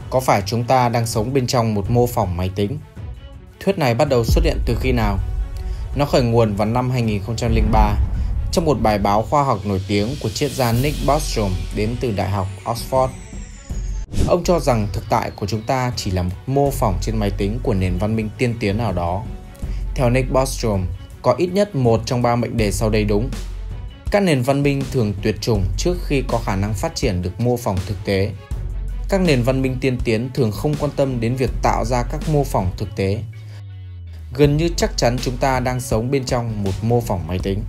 Có phải chúng ta đang sống bên trong một mô phỏng máy tính? Thuyết này bắt đầu xuất hiện từ khi nào? Nó khởi nguồn vào năm 2003 trong một bài báo khoa học nổi tiếng của triết gia Nick Bostrom đến từ Đại học Oxford. Ông cho rằng thực tại của chúng ta chỉ là một mô phỏng trên máy tính của nền văn minh tiên tiến nào đó. Theo Nick Bostrom, có ít nhất một trong 3 mệnh đề sau đây đúng. Các nền văn minh thường tuyệt chủng trước khi có khả năng phát triển được mô phỏng thực tế. Các nền văn minh tiên tiến thường không quan tâm đến việc tạo ra các mô phỏng thực tế. Gần như chắc chắn chúng ta đang sống bên trong một mô phỏng máy tính.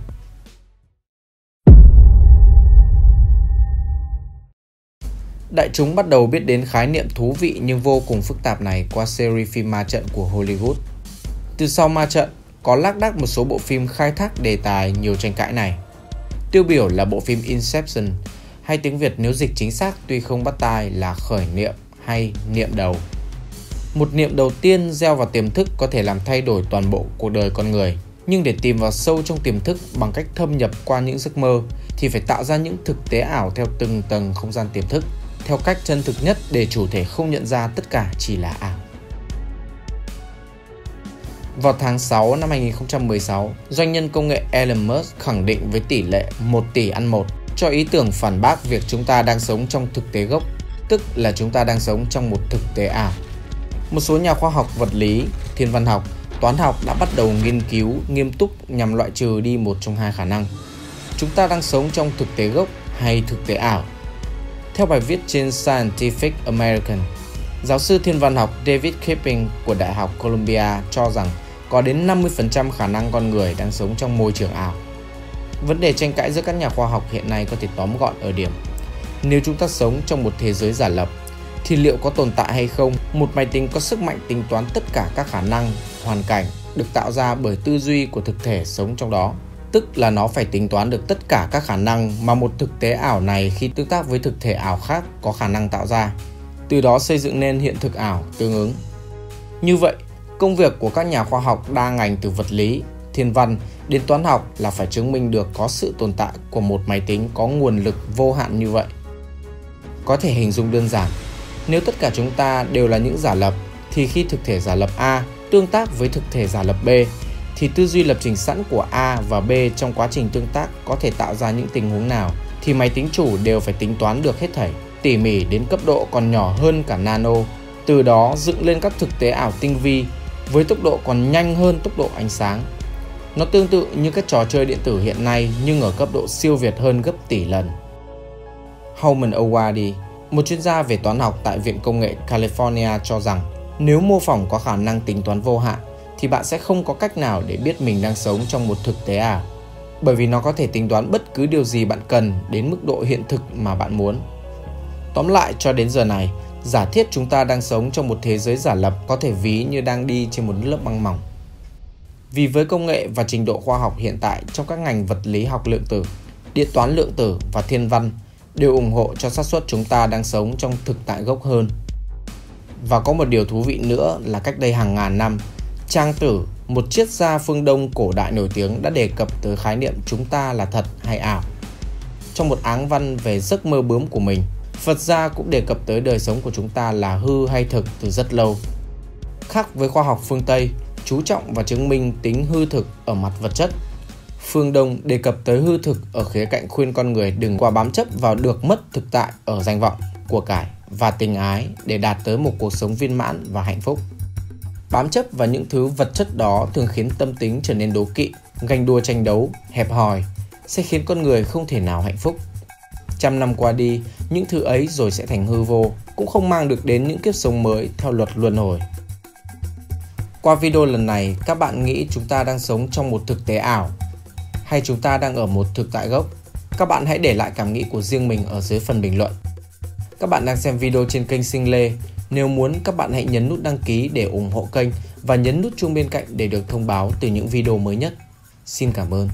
Đại chúng bắt đầu biết đến khái niệm thú vị nhưng vô cùng phức tạp này qua series phim ma trận của Hollywood. Từ sau ma trận, có lác đác một số bộ phim khai thác đề tài nhiều tranh cãi này. Tiêu biểu là bộ phim Inception, hay tiếng Việt nếu dịch chính xác tuy không bắt tai là khởi niệm hay niệm đầu. Một niệm đầu tiên gieo vào tiềm thức có thể làm thay đổi toàn bộ cuộc đời con người. Nhưng để tìm vào sâu trong tiềm thức bằng cách thâm nhập qua những giấc mơ thì phải tạo ra những thực tế ảo theo từng tầng không gian tiềm thức, theo cách chân thực nhất để chủ thể không nhận ra tất cả chỉ là ảo. Vào tháng 6 năm 2016, doanh nhân công nghệ Elon Musk khẳng định với tỷ lệ 1 tỷ ăn 1 cho ý tưởng phản bác việc chúng ta đang sống trong thực tế gốc, tức là chúng ta đang sống trong một thực tế ảo. Một số nhà khoa học vật lý, thiên văn học, toán học đã bắt đầu nghiên cứu nghiêm túc nhằm loại trừ đi một trong hai khả năng. Chúng ta đang sống trong thực tế gốc hay thực tế ảo? Theo bài viết trên Scientific American, giáo sư thiên văn học David Kipping của Đại học Columbia cho rằng có đến 50% khả năng con người đang sống trong môi trường ảo. Vấn đề tranh cãi giữa các nhà khoa học hiện nay có thể tóm gọn ở điểm: nếu chúng ta sống trong một thế giới giả lập, thì liệu có tồn tại hay không một máy tính có sức mạnh tính toán tất cả các khả năng, hoàn cảnh được tạo ra bởi tư duy của thực thể sống trong đó? Tức là nó phải tính toán được tất cả các khả năng mà một thực tế ảo này khi tương tác với thực thể ảo khác có khả năng tạo ra, từ đó xây dựng nên hiện thực ảo tương ứng. Như vậy, công việc của các nhà khoa học đa ngành từ vật lý, thiên văn đến toán học là phải chứng minh được có sự tồn tại của một máy tính có nguồn lực vô hạn như vậy. Có thể hình dung đơn giản, nếu tất cả chúng ta đều là những giả lập, thì khi thực thể giả lập A tương tác với thực thể giả lập B, thì tư duy lập trình sẵn của A và B trong quá trình tương tác có thể tạo ra những tình huống nào, thì máy tính chủ đều phải tính toán được hết thảy, tỉ mỉ đến cấp độ còn nhỏ hơn cả nano, từ đó dựng lên các thực tế ảo tinh vi với tốc độ còn nhanh hơn tốc độ ánh sáng. Nó tương tự như các trò chơi điện tử hiện nay nhưng ở cấp độ siêu việt hơn gấp tỷ lần. Houman Owadi, một chuyên gia về toán học tại Viện Công nghệ California cho rằng nếu mô phỏng có khả năng tính toán vô hạn thì bạn sẽ không có cách nào để biết mình đang sống trong một thực tế ảo, bởi vì nó có thể tính toán bất cứ điều gì bạn cần đến mức độ hiện thực mà bạn muốn. Tóm lại, cho đến giờ này, giả thiết chúng ta đang sống trong một thế giới giả lập có thể ví như đang đi trên một lớp băng mỏng. Vì với công nghệ và trình độ khoa học hiện tại trong các ngành vật lý học lượng tử, điện toán lượng tử và thiên văn đều ủng hộ cho xác suất chúng ta đang sống trong thực tại gốc hơn. Và có một điều thú vị nữa là cách đây hàng ngàn năm, Trang Tử, một triết gia phương Đông cổ đại nổi tiếng đã đề cập tới khái niệm chúng ta là thật hay ảo. Trong một áng văn về giấc mơ bướm của mình, Phật gia cũng đề cập tới đời sống của chúng ta là hư hay thực từ rất lâu. Khác với khoa học phương Tây, chú trọng và chứng minh tính hư thực ở mặt vật chất, phương Đông đề cập tới hư thực ở khía cạnh khuyên con người đừng quá bám chấp vào được mất thực tại ở danh vọng, của cải và tình ái để đạt tới một cuộc sống viên mãn và hạnh phúc. Bám chấp vào những thứ vật chất đó thường khiến tâm tính trở nên đố kỵ, ganh đua tranh đấu, hẹp hòi, sẽ khiến con người không thể nào hạnh phúc. Trăm năm qua đi, những thứ ấy rồi sẽ thành hư vô, cũng không mang được đến những kiếp sống mới theo luật luân hồi. Qua video lần này, các bạn nghĩ chúng ta đang sống trong một thực tế ảo hay chúng ta đang ở một thực tại gốc? Các bạn hãy để lại cảm nghĩ của riêng mình ở dưới phần bình luận. Các bạn đang xem video trên kênh Sinh Lê. Nếu muốn, các bạn hãy nhấn nút đăng ký để ủng hộ kênh và nhấn nút chuông bên cạnh để được thông báo từ những video mới nhất. Xin cảm ơn.